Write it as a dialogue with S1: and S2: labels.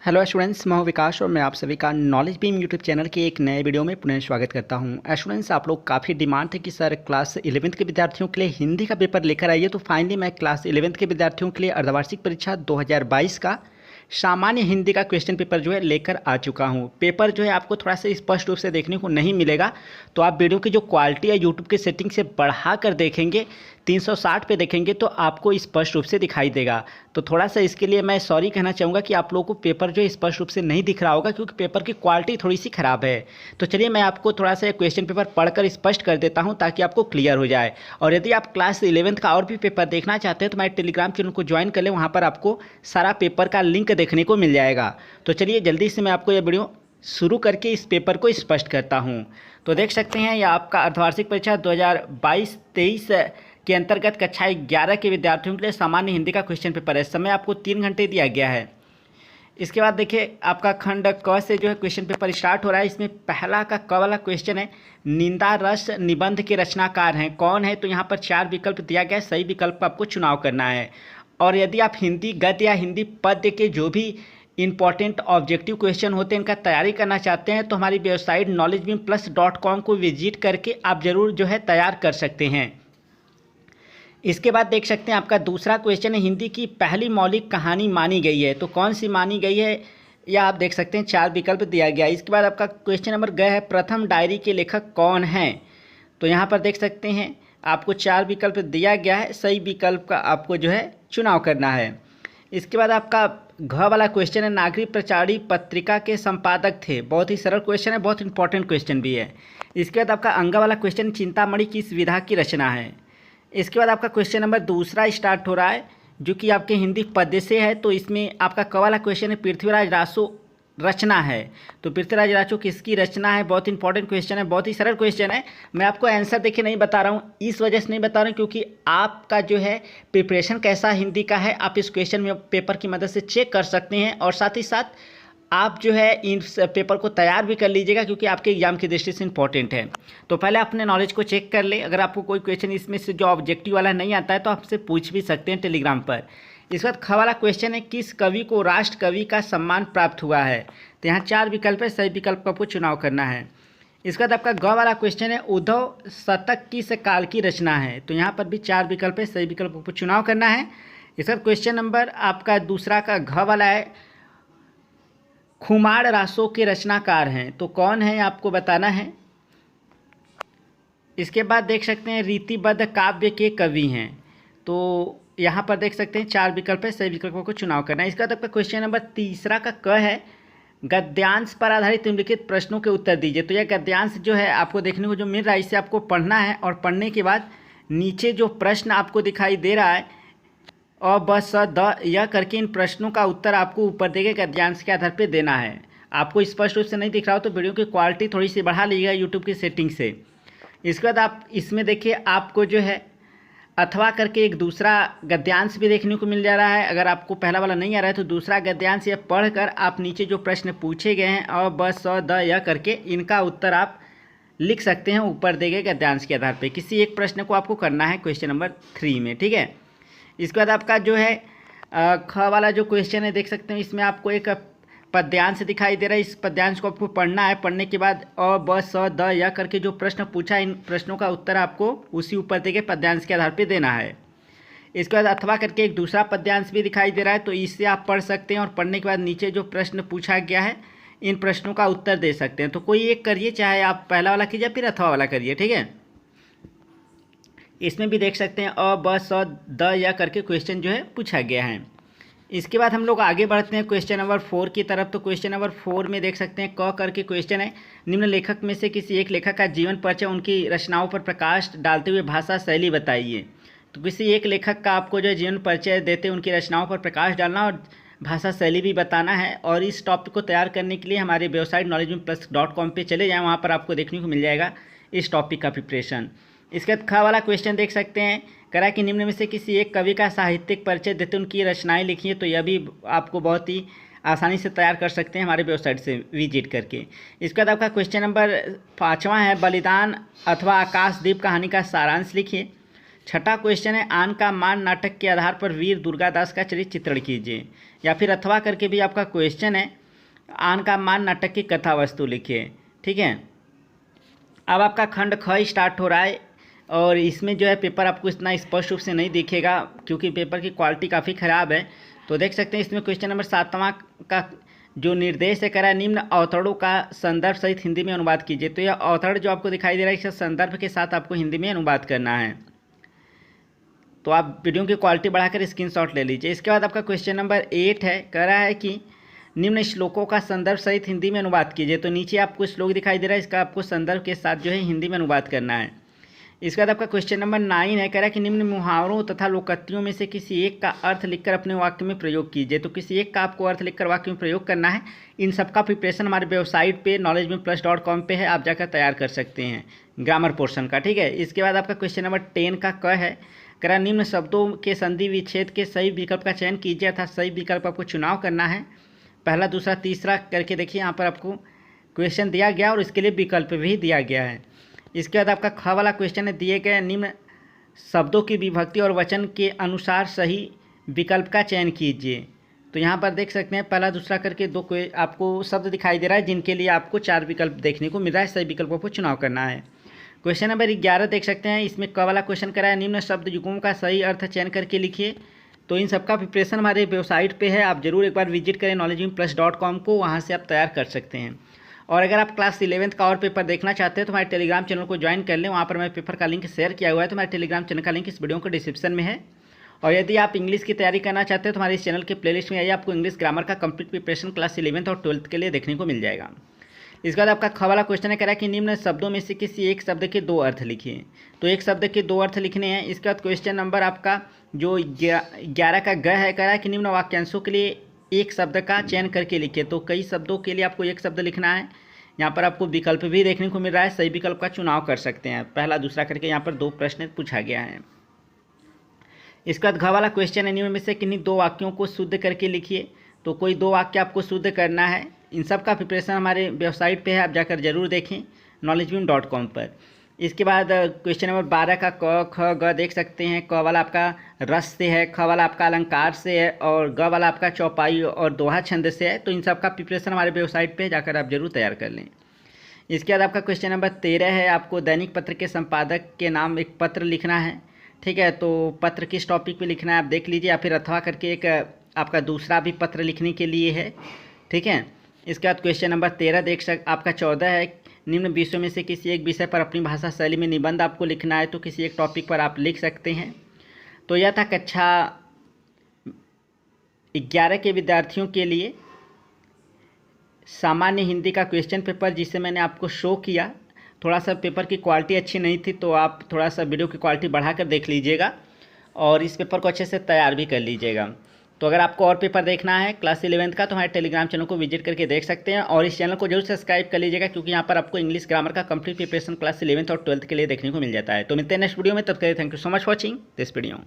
S1: Hello students, मैं हूं विकास और मैं आप सभी का नॉलेज बीम यूट्यूब चैनल के एक नए वीडियो में पुनः स्वागत करता हूं। स्टूडेंट्स, आप लोग काफ़ी डिमांड थे कि सर क्लास 11th के विद्यार्थियों के लिए हिंदी का पेपर लेकर आइए। तो फाइनली मैं क्लास 11th के विद्यार्थियों के लिए अर्धवार्षिक परीक्षा 2022 का सामान्य हिंदी का क्वेश्चन पेपर जो है लेकर आ चुका हूं। पेपर जो है आपको थोड़ा सा स्पष्ट रूप से देखने को नहीं मिलेगा, तो आप वीडियो की जो क्वालिटी है यूट्यूब के सेटिंग से बढ़ा कर देखेंगे, 360 पे देखेंगे तो आपको स्पष्ट रूप से दिखाई देगा। तो थोड़ा सा इसके लिए मैं सॉरी कहना चाहूँगा कि आप लोगों को पेपर जो है स्पष्ट रूप से नहीं दिख रहा होगा, क्योंकि पेपर की क्वालिटी थोड़ी सी ख़राब है। तो चलिए मैं आपको थोड़ा सा क्वेश्चन पेपर पढ़कर स्पष्ट कर देता हूँ ताकि आपको क्लियर हो जाए। और यदि आप क्लास 11th का और भी पेपर देखना चाहते हैं तो हमारे टेलीग्राम चैनल को ज्वाइन कर लें, वहाँ पर आपको सारा पेपर का लिंक देखने को मिल जाएगा। तो चलिए जल्दी से मैं आपको यह वीडियो शुरू करके इस पेपर को स्पष्ट करता हूँ। तो देख सकते हैं यह आपका अर्धवार्षिक परीक्षा 2022-23 के अंतर्गत कक्षा 11 के विद्यार्थियों के लिए सामान्य हिंदी का क्वेश्चन पेपर है। समय आपको 3 घंटे दिया गया है। इसके बाद देखिए आपका खंड क से जो है क्वेश्चन पेपर स्टार्ट हो रहा है। इसमें पहला का क वाला क्वेश्चन है, निंदा रस निबंध के रचनाकार हैं कौन है। तो यहाँ पर 4 विकल्प दिया गया है, सही विकल्प का आपको चुनाव करना है। और यदि आप हिंदी गद्य या हिंदी पद्य के जो भी इंपॉर्टेंट ऑब्जेक्टिव क्वेश्चन होते हैं इनका तैयारी करना चाहते हैं तो हमारी वेबसाइट knowledgebeamplus.com को विजिट करके आप ज़रूर जो है तैयार कर सकते हैं। इसके बाद देख सकते हैं आपका दूसरा क्वेश्चन है, हिंदी की पहली मौलिक कहानी मानी गई है। तो कौन सी मानी गई है या आप देख सकते हैं 4 विकल्प दिया गया है। इसके बाद आपका क्वेश्चन नंबर ग है, प्रथम डायरी के लेखक कौन हैं। तो यहाँ पर देख सकते हैं आपको 4 विकल्प दिया गया है, सही विकल्प का आपको जो है चुनाव करना है। इसके बाद आपका घ वाला क्वेश्चन है, नागरिक प्रचारी पत्रिका के संपादक थे। बहुत ही सरल क्वेश्चन है, बहुत इंपॉर्टेंट क्वेश्चन भी है। इसके बाद आपका अंग वाला क्वेश्चन, चिंतामणि किस विधा की रचना है। इसके बाद आपका क्वेश्चन नंबर दूसरा स्टार्ट हो रहा है जो कि आपके हिंदी पद्य से है। तो इसमें आपका क वाला क्वेश्चन है, पृथ्वीराज रासो रचना है। तो पृथ्वीराज रासो किसकी रचना है। बहुत इंपॉर्टेंट क्वेश्चन है, बहुत ही सरल क्वेश्चन है। मैं आपको आंसर देखिए नहीं बता रहा हूँ, इस वजह से नहीं बता रहा हूँ क्योंकि आपका जो है प्रिपरेशन कैसा हिंदी का है आप इस क्वेश्चन में पेपर की मदद से चेक कर सकते हैं। और साथ ही साथ आप जो है इन पेपर को तैयार भी कर लीजिएगा क्योंकि आपके एग्जाम की दृष्टि से इंपॉर्टेंट है। तो पहले अपने नॉलेज को चेक कर ले। अगर आपको कोई क्वेश्चन इसमें से जो ऑब्जेक्टिव वाला नहीं आता है तो आपसे पूछ भी सकते हैं टेलीग्राम पर। इसके बाद ख वाला क्वेश्चन है, किस कवि को राष्ट्र कवि का सम्मान प्राप्त हुआ है। तो यहाँ 4 विकल्प है, सही विकल्प का आपको चुनाव करना है। इसके बाद आपका ग वाला क्वेश्चन है, उद्धव शतक किस काल की रचना है। तो यहाँ पर भी 4 विकल्प है, सही विकल्प को चुनाव करना है। इसका क्वेश्चन नंबर आपका दूसरा का घ वाला है, खुमार रासो के रचनाकार हैं। तो कौन है आपको बताना है। इसके बाद देख सकते हैं रीतिबद्ध काव्य के कवि हैं। तो यहाँ पर देख सकते हैं 4 विकल्प है, सही विकल्पों को चुनाव करना है। इसका आपका क्वेश्चन नंबर तीसरा का क है, गद्यांश पर आधारित निम्नलिखित प्रश्नों के उत्तर दीजिए। तो यह गद्यांश जो है आपको देखने को जो मिल रहा है इसे आपको पढ़ना है और पढ़ने के बाद नीचे जो प्रश्न आपको दिखाई दे रहा है और बस द यह करके इन प्रश्नों का उत्तर आपको ऊपर दिए गए गद्यांश के आधार पर देना है। आपको स्पष्ट रूप से नहीं दिख रहा हो तो वीडियो की क्वालिटी थोड़ी सी बढ़ा लीजिएगा यूट्यूब की सेटिंग से। इसके बाद आप इसमें देखिए आपको जो है अथवा करके एक दूसरा गद्यांश भी देखने को मिल जा रहा है। अगर आपको पहला वाला नहीं आ रहा है तो दूसरा गद्यांश यह पढ़कर आप नीचे जो प्रश्न पूछे गए हैं और बस द यह करके इनका उत्तर आप लिख सकते हैं ऊपर दिए गए गद्यांश के आधार पर। किसी एक प्रश्न को आपको करना है क्वेश्चन नंबर 3 में, ठीक है। इसके बाद आपका जो है ख वाला जो क्वेश्चन है देख सकते हैं इसमें आपको एक पद्यांश दिखाई दे रहा है। इस पद्यांश को आपको पढ़ना है। पढ़ने के बाद अ ब स द या करके जो प्रश्न पूछा इन प्रश्नों का उत्तर आपको उसी ऊपर दिए गए पद्यांश के आधार पर देना है। इसके बाद अथवा करके एक दूसरा पद्यांश भी दिखाई दे रहा है, तो इससे आप पढ़ सकते हैं और पढ़ने के बाद नीचे जो प्रश्न पूछा गया है इन प्रश्नों का उत्तर दे सकते हैं। तो कोई एक करिए, चाहे आप पहला वाला कीजिए फिर अथवा वाला करिए, ठीक है। इसमें भी देख सकते हैं अ ब स द या करके क्वेश्चन जो है पूछा गया है। इसके बाद हम लोग आगे बढ़ते हैं क्वेश्चन नंबर 4 की तरफ। तो क्वेश्चन नंबर 4 में देख सकते हैं क करके क्वेश्चन है, निम्न लेखक में से किसी एक लेखक का जीवन परिचय उनकी रचनाओं पर प्रकाश डालते हुए भाषा शैली बताइए। तो किसी एक लेखक का आपको जो है जीवन परिचय देते उनकी रचनाओं पर प्रकाश डालना और भाषा शैली भी बताना है। और इस टॉपिक को तैयार करने के लिए हमारे वेबसाइट knowledgebeamplus.com पे चले जाएँ, वहाँ पर आपको देखने को मिल जाएगा इस टॉपिक का प्रिपरेशन। इसके बाद ख वाला क्वेश्चन देख सकते हैं, करा कि निम्न में से किसी एक कवि का साहित्यिक परिचय देते उनकी रचनाएं लिखिए। तो यह भी आपको बहुत ही आसानी से तैयार कर सकते हैं हमारे वेबसाइट से विजिट करके। इसके बाद आपका क्वेश्चन नंबर 5वां है, बलिदान अथवा आकाशदीप कहानी का सारांश लिखिए। छठा क्वेश्चन है आन का मान नाटक के आधार पर वीर दुर्गादास का चरित्र चित्रण कीजिए, या फिर अथवा करके भी आपका क्वेश्चन है आन का मान नाटक की कथा वस्तु लिखिए। ठीक है, अब आपका खंड ख स्टार्ट हो रहा है और इसमें जो है पेपर आपको इतना स्पष्ट रूप से नहीं दिखेगा क्योंकि पेपर की क्वालिटी काफ़ी ख़राब है। तो देख सकते हैं इसमें क्वेश्चन नंबर 7वां का जो निर्देश है करा निम्न अवतरणों का संदर्भ सहित हिंदी में अनुवाद कीजिए। तो यह अवतरण जो आपको दिखाई दे रहा है इसका संदर्भ के साथ आपको हिंदी में अनुवाद करना है। तो आप वीडियो की क्वालिटी बढ़ाकर स्क्रीनशॉट ले लीजिए। इसके बाद आपका क्वेश्चन नंबर 8 है, कह रहा है कि निम्न श्लोकों का संदर्भ सहित हिंदी में अनुवाद कीजिए। तो नीचे आपको श्लोक दिखाई दे रहा है, इसका आपको संदर्भ के साथ जो है हिंदी में अनुवाद करना है। इसके बाद आपका क्वेश्चन नंबर 9 है, कह रहा है कि निम्न मुहावरों तथा लोकोक्तियों में से किसी एक का अर्थ लिखकर अपने वाक्य में प्रयोग कीजिए। तो किसी एक का आपको अर्थ लिखकर वाक्य में प्रयोग करना है। इन सबका प्रिपरेशन हमारे वेबसाइट पे knowledgebeamplus.com पे है, आप जाकर तैयार कर सकते हैं ग्रामर पोर्शन का। ठीक है, इसके बाद आपका क्वेश्चन नंबर 10 का क है, कह रहा निम्न शब्दों के संधि विच्छेद के सही विकल्प का चयन कीजिए अर्थात सही विकल्प आपको चुनाव करना है। पहला, दूसरा, तीसरा करके देखिए यहाँ पर आपको क्वेश्चन दिया गया और इसके लिए विकल्प भी दिया गया है। इसके बाद आपका ख वाला क्वेश्चन है, दिए गए निम्न शब्दों की विभक्ति और वचन के अनुसार सही विकल्प का चयन कीजिए। तो यहाँ पर देख सकते हैं पहला, दूसरा करके दो आपको शब्द दिखाई दे रहा है जिनके लिए आपको 4 विकल्प देखने को मिल रहा है। सही विकल्पों को चुनाव करना है। क्वेश्चन नंबर 11 देख सकते हैं, इसमें क वाला क्वेश्चन कराया निम्न शब्द युग्मों का सही अर्थ चयन करके लिखिए। तो इन सबका प्रिपरेशन हमारे वेबसाइट पे है, आप जरूर एक बार विजिट करें knowledgebeamplus.com को, वहाँ से आप तैयार कर सकते हैं। और अगर आप क्लास 11th का और पेपर देखना चाहते हैं तो हमारे टेलीग्राम चैनल को ज्वाइन कर लें, वहाँ पर मैं पेपर का लिंक शेयर किया हुआ है। तो हमारे टेलीग्राम चैनल का लिंक इस वीडियो को डिस्क्रिप्शन में है। और यदि आप इंग्लिश की तैयारी करना चाहते हैं तो हमारे इस चैनल के प्लेलिस्ट में आइए, आपको इंग्लिश ग्रामर का कंप्लीट प्रिपरेशन क्लास 11th और 12th के लिए देखने को मिल जाएगा। इसके बाद आपका ख वाला क्वेश्चन है, कह रहा है कि निम्न शब्दों में से किसी एक शब्द के 2 अर्थ लिखिए। तो एक शब्द के 2 अर्थ लिखने हैं। इसके बाद क्वेश्चन नंबर आपका जो 11 का ग है, कह रहा है कि निम्न वाक्यांशों के लिए एक शब्द का चयन करके लिखिए। तो कई शब्दों के लिए आपको एक शब्द लिखना है। यहाँ पर आपको विकल्प भी देखने को मिल रहा है, सही विकल्प का चुनाव कर सकते हैं। पहला, दूसरा करके यहाँ पर 2 प्रश्न पूछा गया है। इसके बाद घ वाला क्वेश्चन है, निम्न में से किन्हीं 2 वाक्यों को शुद्ध करके लिखिए। तो कोई 2 वाक्य आपको शुद्ध करना है। इन सब का प्रिपरेशन हमारे वेबसाइट पे है, आप जाकर जरूर देखें knowledgebeam.com पर। इसके बाद क्वेश्चन नंबर 12 का क ख ग देख सकते हैं। क वाला आपका रस से है, ख वाला आपका अलंकार से है और ग वाला आपका चौपाई और दोहा छंद से है। तो इन सब का प्रिपरेशन हमारे वेबसाइट पे जाकर आप जरूर तैयार कर लें। इसके बाद आपका क्वेश्चन नंबर 13 है, आपको दैनिक पत्र के संपादक के नाम एक पत्र लिखना है। ठीक है, तो पत्र किस टॉपिक पे लिखना है आप देख लीजिए, या फिर अथवा करके एक आपका दूसरा भी पत्र लिखने के लिए है। ठीक है, इसके बाद क्वेश्चन नंबर 13 आपका 14 है, निम्न विषयों में से किसी एक विषय पर अपनी भाषा शैली में निबंध आपको लिखना है। तो किसी एक टॉपिक पर आप लिख सकते हैं। तो यह था कक्षा 11 के विद्यार्थियों के लिए सामान्य हिंदी का क्वेश्चन पेपर, जिसे मैंने आपको शो किया। थोड़ा सा पेपर की क्वालिटी अच्छी नहीं थी, तो आप थोड़ा सा वीडियो की क्वालिटी बढ़ाकर देख लीजिएगा और इस पेपर को अच्छे से तैयार भी कर लीजिएगा। तो अगर आपको और पेपर देखना है क्लास 11th का तो हमारे टेलीग्राम चैनल को विजिट करके देख सकते हैं। और इस चैनल को जरूर सब्सक्राइब कर लीजिएगा क्योंकि यहाँ पर आपको इंग्लिश ग्रामर का कंप्लीट प्रिपरेशन क्लास 11th और 12th के लिए देखने को मिल जाता है। तो मिलते हैं नेक्स्ट वीडियो में, तब तक thank you so much watching this video.